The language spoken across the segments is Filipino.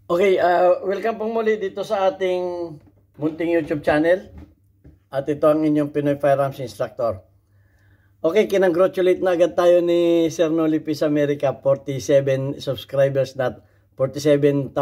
Okay, welcome pong muli dito sa ating munting YouTube channel. At ito ang inyong Pinoy Firearms Instructor. Okay, kinongratulate na agad tayo ni Sir Noli Peace America. 47 subscribers na, 47,000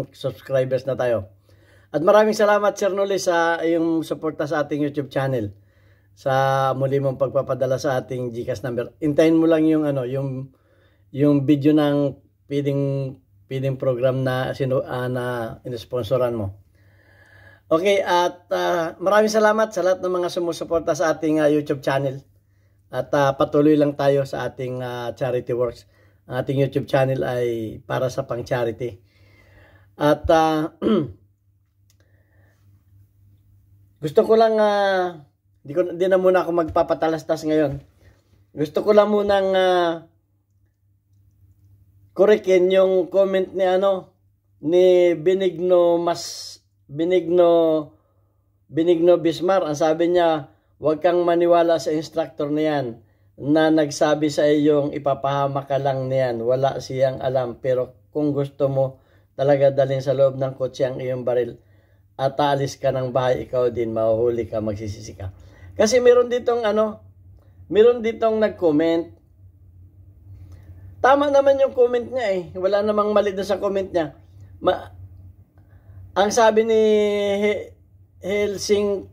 subscribers na tayo. At maraming salamat Sir Noli sa iyong suporta sa ating YouTube channel. Sa muli mong pagpapadala sa ating GCash number. Intayin mo lang yung yung video ng feeding program na inisponsoran mo. Okay, at maraming salamat sa lahat ng mga sumusuporta sa ating YouTube channel. At patuloy lang tayo sa ating charity works. Ang ating YouTube channel ay para sa pang-charity. At gusto ko lang, di na muna ako magpapatalastas ngayon. Gusto ko lang munang korekin yung comment ni Benigno Bismar. Ang sabi niya, huwag kang maniwala sa instructor na yan na nagsabi sa iyong ipapahama ka lang niyan. Wala siyang alam, pero kung gusto mo talaga dalhin sa loob ng kotse ang iyong baril at aalis ka ng bahay, ikaw din mahuhuli ka, magsisisi ka. Kasi meron ditong nag-comment. Tama naman yung comment niya eh. Wala namang mali doon sa comment niya. Ang sabi ni Helsinki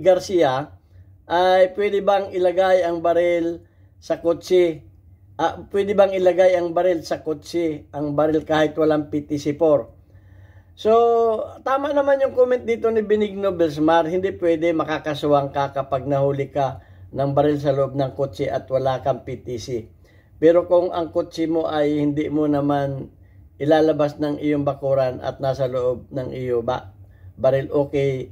Garcia ay pwede bang ilagay ang baril sa kotse? Pwede bang ilagay ang baril sa kotse? Ang baril kahit walang PTC4. So, tama naman yung comment dito ni Benigno Bismar. Hindi pwede, makakasuwang ka kapag nahuli ka ng baril sa loob ng kotse at wala kang PTC. Pero kung ang kotse mo ay hindi mo naman ilalabas ng iyong bakuran at nasa loob ng iyong baril, okay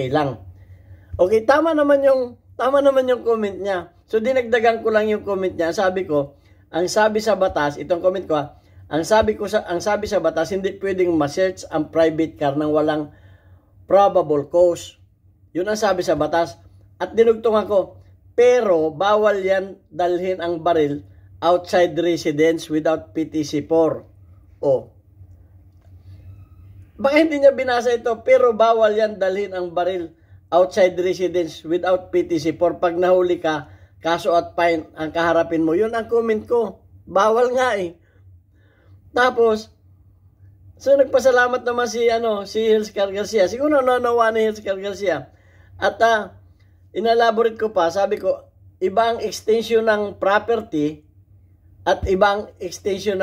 lang. Okay, tama naman yung comment niya. So dinagdagan ko lang yung comment niya. Sabi ko, ang sabi sa batas, itong comment ko ang sabi sa batas, hindi pwedeng ma-search ang private car nang walang probable cause. Yun ang sabi sa batas. At dinugtong ako, pero bawal yan dalhin ang baril outside residence without PTC4. Baka hindi niya binasa ito, pero bawal yan dalhin ang baril outside residence without PTC4. Pag nahuli ka, kaso at fine ang kaharapin mo. Yun ang comment ko. Bawal nga eh. Tapos, so nagpasalamat naman si Helskar Garcia. Siguro nanawa ni Helskar Garcia. At inelaborate ko pa, sabi ko, iba ang extension ng property at ibang extension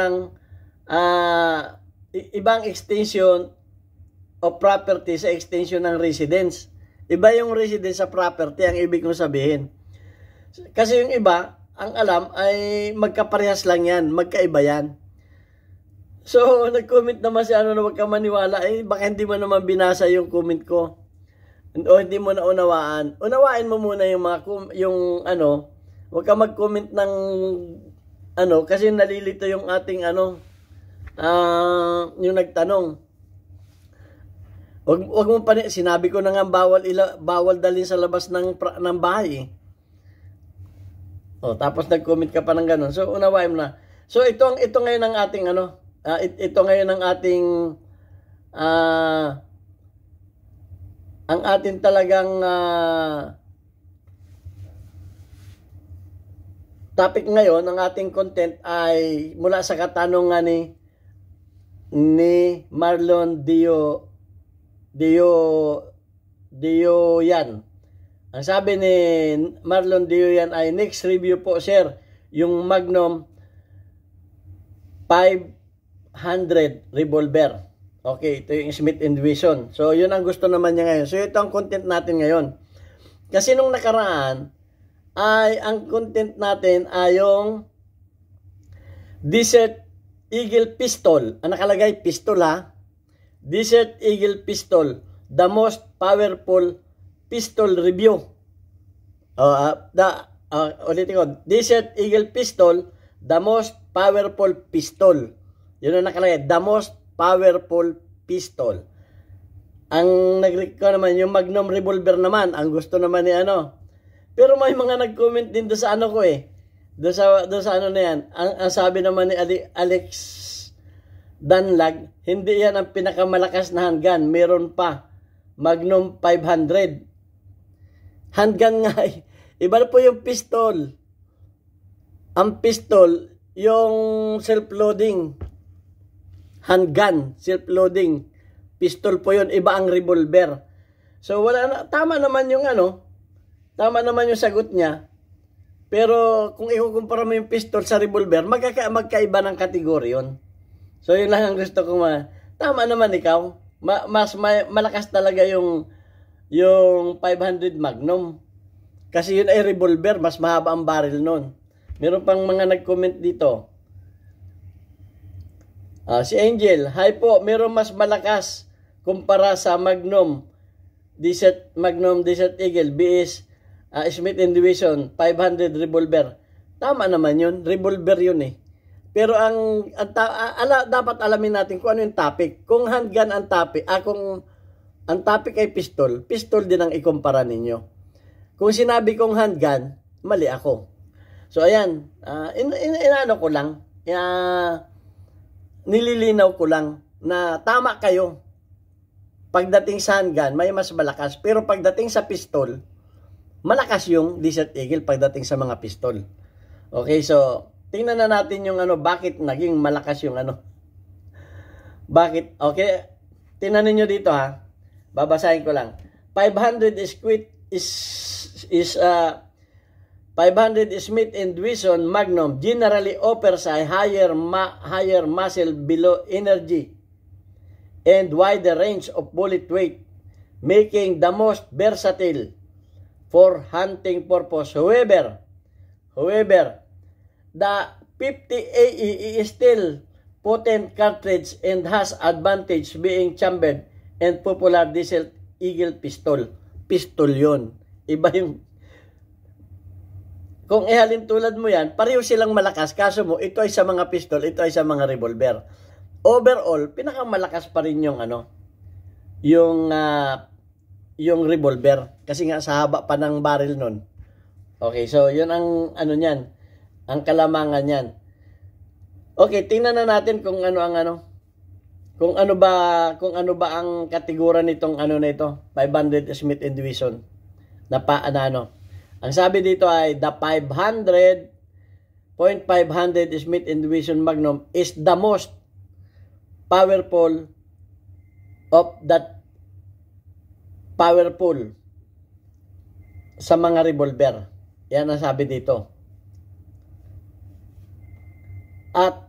of property sa extension ng residence. Iba yung residence sa property, ang ibig kong sabihin. Kasi yung iba, ang alam ay magkaparehas lang yan, magkaiba yan. So, nag-comment naman si na huwag ka maniwala, baka hindi mo naman binasa yung comment ko. O hindi mo na unawaan. Unawain mo muna yung huwag ka mag-comment ng kasi nalilito yung ating yung nagtanong. Wag mo pa, sinabi ko na nga bawal dalhin sa labas ng bahay. Tapos nag-comment ka pa ng ganun. So unawain mo na. So ito ngayon ang ating ito ngayon ang ating ang atin talagang topic ngayon, ang ating content ay mula sa katanungan ni Marlon Dio yan. Ang sabi ni Marlon Dio yan ay, next review po sir, yung Magnum 500 revolver. Okay, ito yung Smith & Wesson. So, yun ang gusto naman niya ngayon. So, ito ang content natin ngayon. Kasi nung nakaraan, ang content natin ay yung Desert Eagle Pistol. Ang nakalagay, pistol ha. Desert Eagle Pistol. The most powerful pistol review. Ulitin ko. Desert Eagle Pistol. The most powerful pistol. Yun ang nakalagay. The most powerful pistol. Ang nag-record naman, yung Magnum revolver naman, ang gusto naman ni Pero may mga nag-comment din do sa Do sa na yan. Ang sabi naman ni Alex Danlag, hindi yan ang pinakamalakas na handgun. Meron pa, Magnum 500. Handgun nga, iba na po yung pistol. Ang pistol, yung self-loading. Handgun, self-loading. Pistol po yun, iba ang revolver. So wala na, tama naman yung tama naman yung sagot niya. Pero kung ikukumpara mo yung pistol sa revolver, magkaiba ng kategory yun. So yun lang ang gusto ko tama naman ikaw. Malakas talaga yung 500 Magnum. Kasi yun ay revolver, mas mahaba ang barrel nun. Meron pang mga nag-comment dito. Si Angel, hi po, meron mas malakas kumpara sa Magnum Desert Eagle BS Smith & Wesson 500 revolver. Tama naman yun, revolver yun eh. Pero dapat alamin natin kung ano yung topic. Kung handgun ang topic, kung ang topic ay pistol, pistol din ang ikumpara ninyo. Kung sinabi kong handgun, mali ako. So ayan, inaano ko lang, nililinaw ko lang na tama kayo. Pagdating sa handgun, may mas malakas. Pero pagdating sa pistol, malakas yung Desert Eagle pagdating sa mga pistol. Okay, so tingnan na natin yung bakit naging malakas yung Bakit? Okay, tingnan niyo dito ha. Babasahin ko lang. 500 Smith & Wesson Magnum generally offers a higher muzzle below energy and wider range of bullet weight, making the most versatile for hunting purpose. However, the 50 AE is still potent cartridge and has advantage being chambered and popular Desert Eagle pistol. Pistol yon. Iba yung kung ihalin tulad mo yan, pareho silang malakas. Kaso mo, ito ay sa mga pistol, ito ay sa mga revolver. Overall, pinakamalakas pa rin yung yung revolver. Kasi nga sa haba pa ng barrel nun. Okay, so yun ang niyan. Ang kalamangan niyan. Okay, tingnan na natin kung kung ano ba ang kategorya nitong na ito, 500 Smith & Wesson. Ang sabi dito ay the 500.500 Smith & Wesson Magnum is the most powerful sa mga revolver. Yan ang sabi dito. At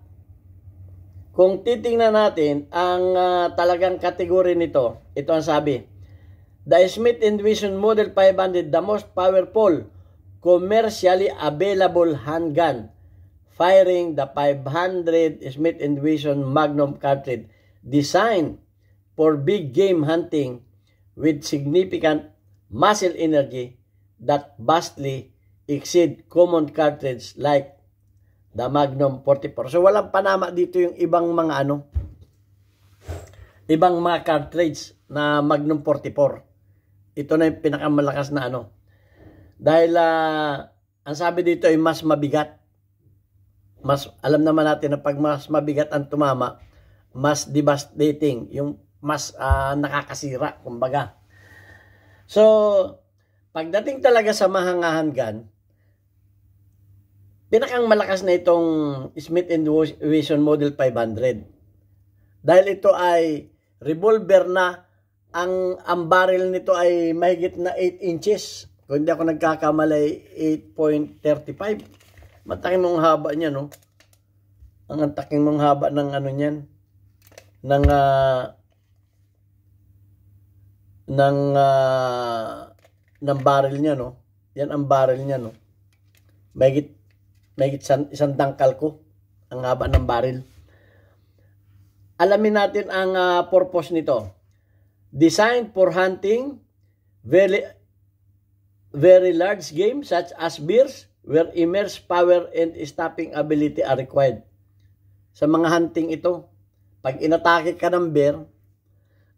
kung titingnan natin ang talagang kategory nito, ito ang sabi. The Smith & Wesson Model 500, the most powerful commercially available handgun, firing the 500 Smith & Wesson Magnum cartridge, designed for big game hunting with significant muzzle energy that vastly exceed common cartridge like the Magnum 44. So walang panama dito yung ibang mga ibang mga cartridge na Magnum 44. Ito na yung pinakamalakas na Dahil ang sabi dito ay mas mabigat. Alam naman natin na pag mas mabigat ang tumama, mas devastating, yung mas nakakasira, kumbaga. So, pagdating talaga sa mahangahan gun, pinakang malakas na itong Smith & Wesson Model 500. Dahil ito ay revolver na, ang barrel nito ay mahigit na 8 inches. Kung hindi ako nagkakamali, 8.35. Mataking mong haba niya, no? Ang taking mong haba ng niyan. Ng barrel niya, no? Yan ang barrel niya, no? Mahigit isang dangkal ko ang haba ng barrel. Alamin natin ang purpose nito. Designed for hunting very large game such as bears where immense power and stopping ability are required. Sa mga hunting ito, pag inatake ka ng bear,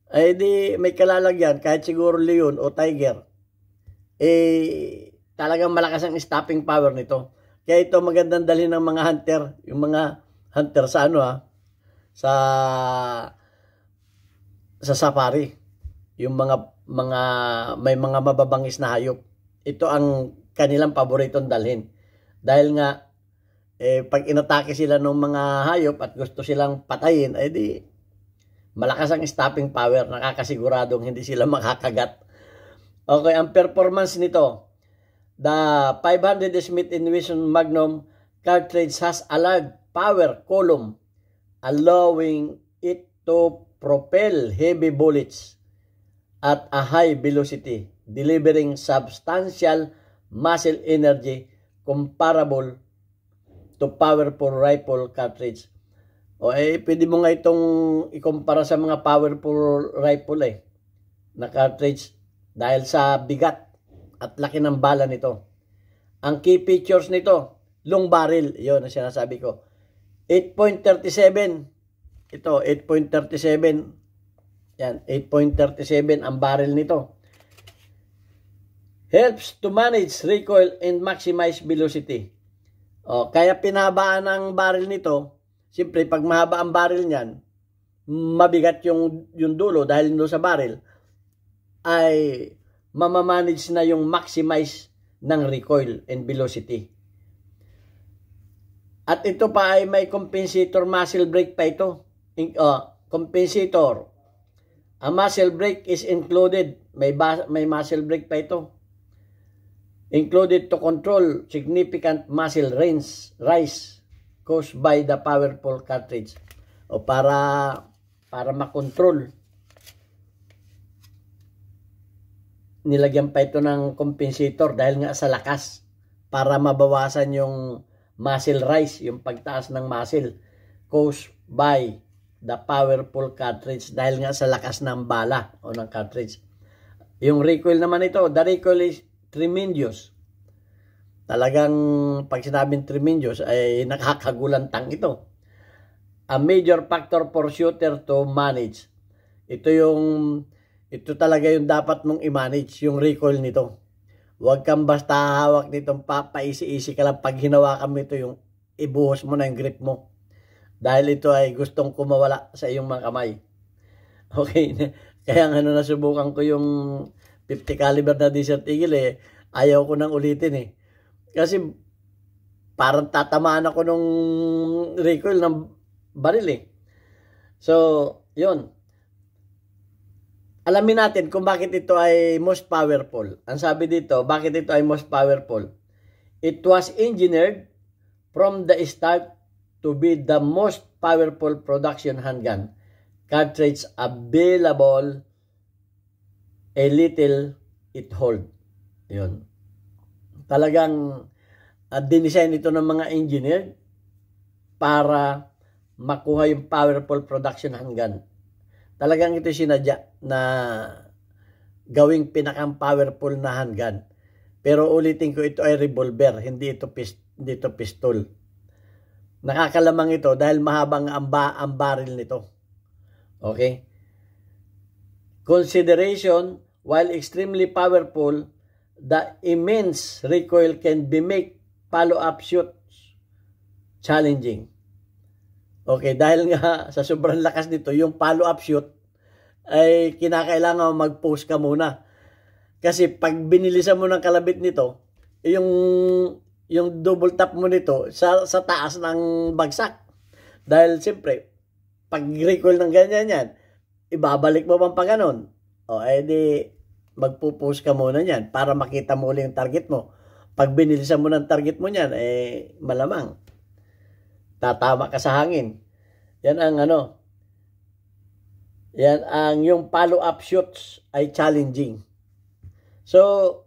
ay di may kalalagyan, kahit siguro leon o tiger, talagang malakas ang stopping power nito. Kaya ito magandang dalhin ng mga hunter, yung mga hunter sa sa safari. Yung may mga mababangis na hayop. Ito ang kanilang paboritong dalhin. Dahil nga pag inatake sila ng mga hayop at gusto silang patayin, ay di malakas ang stopping power, nakakasiguradong hindi sila makakagat. Okay, ang performance nito, the 500 Smith & Wesson Magnum cartridge has a large power column allowing it to propel heavy bullets at a high velocity, delivering substantial muscle energy comparable to powerful rifle cartridge. O pwede mo nga itong ikumpara sa mga powerful rifle na cartridge dahil sa bigat at laki ng bala nito. Ang key features nito, long barrel, yun ang sinasabi ko. 8.37, ito 8.37, yan 8.37 ang barrel nito. Helps to manage recoil and maximize velocity. Kaya pinahabaan ang barrel nito. Siyempre, pag mahaba ang barrel niyan, mabigat yung dulo dahil doon sa barrel, ay mamamanage na yung maximize ng recoil and velocity. At ito pa ay may compensator muzzle brake pa ito. Compensator. A muzzle brake is included. May muzzle brake pa ito. Included to control significant muzzle rise caused by the powerful cartridge. O para makontrol. Nilagyan pa ito ng compensator dahil nga sa lakas para mabawasan yung muscle rise, yung pagtaas ng muscle caused by the powerful cartridge dahil nga sa lakas ng bala o ng cartridge. Yung recoil naman ito, the recoil is tremendous. Talagang pag sinabing tremendous ay nakakagulantang ito. A major factor for shooter to manage. Ito talaga yung dapat mong i-manage, yung recoil nito. Huwag kang basta hawak nitong papaisi-isi ka lang. Pag hinawakan mo ito, yung ibuhos mo na yung grip mo. Dahil ito ay gustong kumawala sa iyong mga kamay. Okay, kaya nga nasubukan ko yung 50 caliber na Desert Eagle ayaw ko nang ulitin Kasi parang tatamaan ako nung recoil ng baril So, yun. Alamin natin kung bakit ito ay most powerful. Ang sabi dito, bakit ito ay most powerful? It was engineered from the start to be the most powerful production handgun cartridge available a little it hold. Yun. Talagang dinesign ito ng mga engineer para makuha yung powerful production handgun. Talagang ito sinadya na gawing pinakang powerful na handgun. Pero ulitin ko, ito ay revolver, hindi ito pistol. Nakakalamang ito dahil mahabang ang barrel nito. Okay? Consideration, while extremely powerful, the immense recoil can be make follow-up shoots challenging. Okay, dahil nga sa sobrang lakas nito, yung follow-up shoot ay kinakailangan mag-pause ka muna. Kasi pag binilisan mo ng kalabit nito, yung double tap mo nito sa taas ng bagsak. Dahil siyempre, pag recoil ng ganyan yan, ibabalik mo pang paganon. O, edi magpo-pause ka muna yan para makita mo ulit yung target mo. Pag binilisan mo ng target mo yan, malamang tatama ka sa hangin. Yan ang yan ang yung follow-up shots ay challenging. So,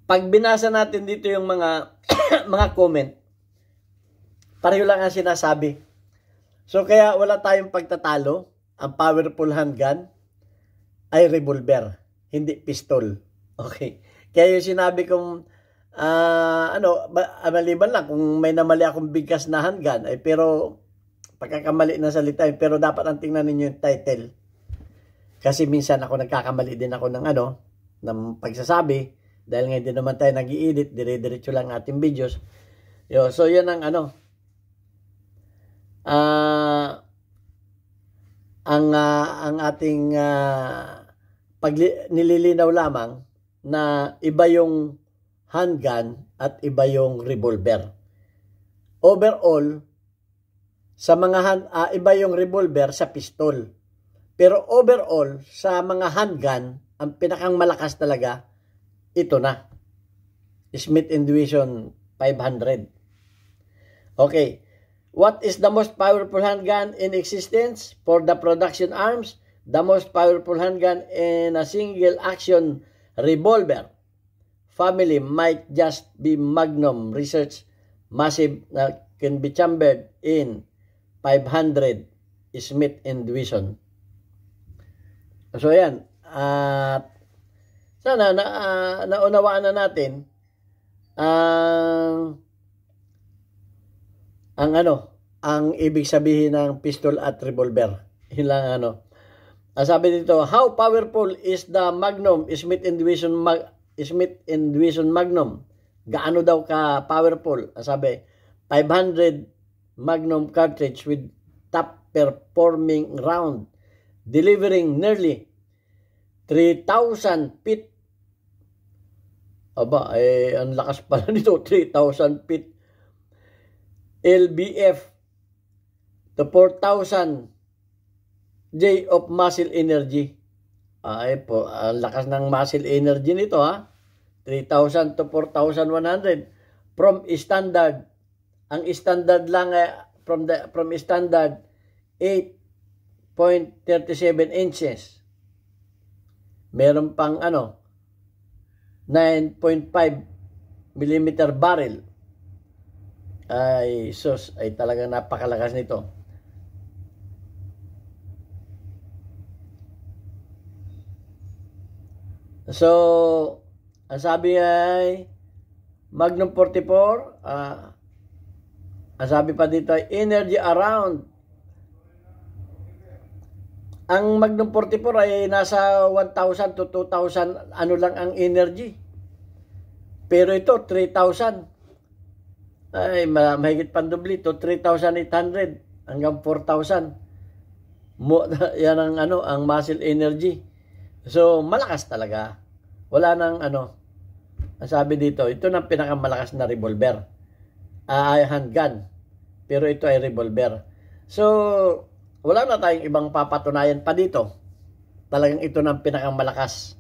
pag binasa natin dito yung mga mga comment, pareho lang ang sinasabi. So, kaya wala tayong pagtatalo. Ang powerful handgun ay revolver, hindi pistol. Okay. Kaya yung sinabi kong maliban lang kung may namali akong bigkas na handgun, pero pagkakamali na salita, pero dapat ang tingnan ninyo yung title. Kasi minsan ako nagkakamali din ako ng pagsasabi, dahil nga hindi naman tayo nag-i-edit, dire-diretso lang ating videos. So yan ang ano, ang ating nililinaw lamang na iba yung handgun at iba yung revolver. Overall, sa mga iba yung revolver sa pistol. Pero overall, sa mga handgun, ang pinakang malakas talaga, ito na. Smith & Wesson 500. Okay. What is the most powerful handgun in existence? For the production arms, the most powerful handgun in a single action revolver family might just be Magnum Research Massive can be chambered in 500 Smith & Wesson. So yan. Sana naunawaan na natin ang ibig sabihin ng pistol at revolver. Yun lang sabi dito, how powerful is the Magnum Smith & Wesson Magnum? Gaano daw ka powerful? Sabi, 500 Magnum cartridge with top performing round, delivering nearly 3,000 feet. Aba, ang lakas pala nito, 3,000 feet. LBF to 4,000 J of muscle energy. Ay po, ang lakas ng muscle energy nito 3,000 to 4,100 from standard. Ang standard lang from standard 8.37 inches. Meron pang 9.5 millimeter barrel. Ay sus, ay talagang napakalakas nito. So, ang sabi ay Magnum 44, ang sabi pa dito ay energy around. Ang Magnum 44 ay nasa 1,000 to 2,000 lang ang energy. Pero ito 3,000. Ay mahigit pandubli to 3,800 hanggang 4,000. Yan ang ang muscle energy. So malakas talaga. Wala nang ang sabi dito, ito na pinakamalakas na revolver. Handgun. Pero ito ay revolver. So wala na tayong ibang papatunayan pa dito. Talagang ito na pinakamalakas.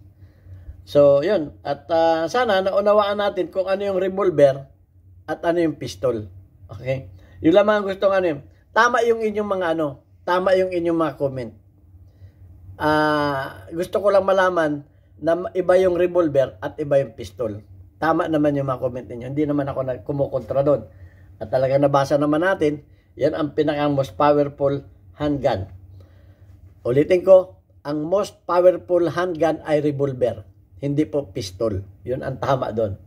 So yun. At sana naunawaan natin kung ano yung revolver at ano yung pistol. Okay? Yung lamang gusto tama yung inyong mga tama yung inyong mga comment. Gusto ko lang malaman na iba yung revolver at iba yung pistol. Tama naman yung mga comment ninyo. Hindi naman ako kumukontra doon. At talaga nabasa naman natin, yan ang pinakang most powerful handgun. Ulitin ko, ang most powerful handgun ay revolver. Hindi po pistol. Yun ang tama doon.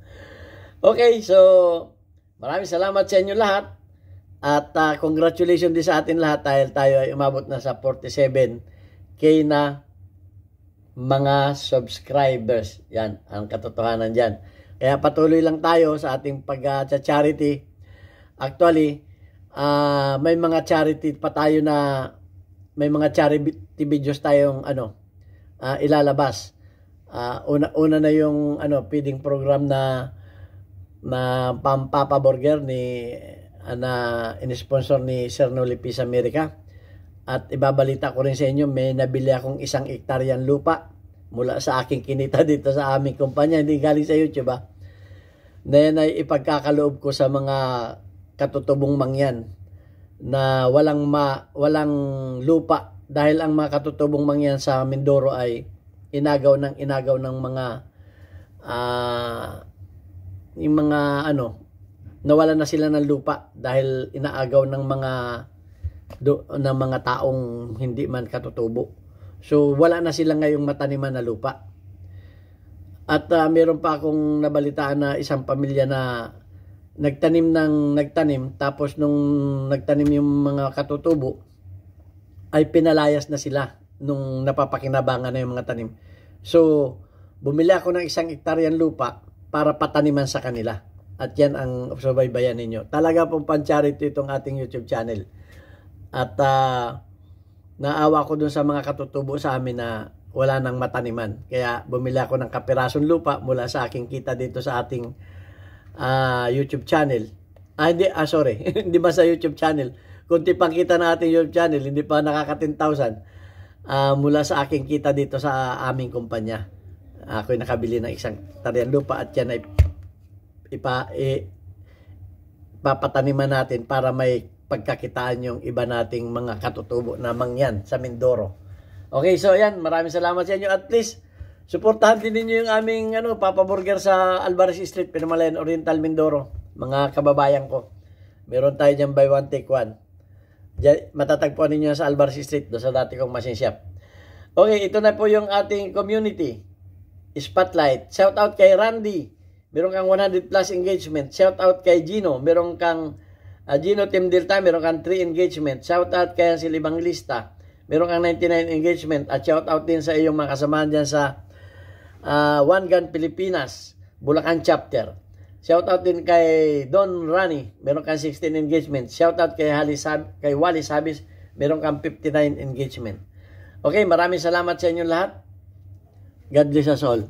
Okay, so maraming salamat sa inyo lahat. At congratulations din sa atin lahat dahil tayo ay umabot na sa 47K na mga subscribers. Yan, ang katotohanan dyan. Kaya patuloy lang tayo sa ating pag-charity. Actually, may mga charity pa tayo na may mga charity videos tayong ilalabas. Una na yung feeding program na Papa Burger na in-sponsor ni Sir Noli P. America. At ibabalita ko rin sa inyo, may nabili akong 1 hektaryang lupa mula sa aking kinita dito sa aming kumpanya. Hindi galing sa YouTube Na yan ay ipagkakaloob ko sa mga katutubong mangyan na walang lupa dahil ang mga katutubong mangyan sa Mindoro ay inagaw ng mga yung mga nawalan na sila ng lupa dahil inaagaw ng mga taong hindi man katutubo. So wala na sila ngayong mataniman na lupa. At meron pa akong nabalitaan na isang pamilya na nagtanim tapos nung nagtanim yung mga katutubo ay pinalayas na sila nung napapakinabangan na yung mga tanim. So bumili ako ng 1 hektaryang lupa para pataniman sa kanila. At yan ang subaybayan ninyo. Talaga pong pan-charity itong ating YouTube channel. At naawa ko dun sa mga katutubo sa amin na wala nang mataniman. Kaya bumili ako ng kapirasong lupa mula sa aking kita dito sa ating YouTube channel. Sorry. Hindi ba sa YouTube channel? Kunti pang kita na ating YouTube channel, hindi pa nakaka 10,000 mula sa aking kita dito sa aming kumpanya. Ako'y nakabili ng isang tarian lupa at yan ay papataniman natin para may pagkakitaan yung iba nating mga katutubo na mangyan sa Mindoro. Okay, so yan, maraming salamat sa inyo. At please, suportahan din ninyo yung aming Papa Burger sa Alvarez Street, Pinamalayan Oriental, Mindoro. Mga kababayan ko. Meron tayo dyan buy one, take one. Diyan, matatagpuan ninyo sa Alvarez Street, doon sa dati kong machine shop. Okay, ito na po yung ating community spotlight. Shout out kay Randy. Meron kang 100 plus engagement. Shout out kay Gino. Meron kang Gino Team Delta. Meron kang 3 engagement. Shout out kay Silibang Lista. Meron kang 99 engagement. At shout out din sa iyong mga kasamahan dyan sa One Gun Pilipinas, Bulacan Chapter. Shout out din kay Don Rani. Meron kang 16 engagement. Shout out kay Wally Sabis. Meron kang 59 engagement. Okay, maraming salamat sa inyo lahat. God bless us all.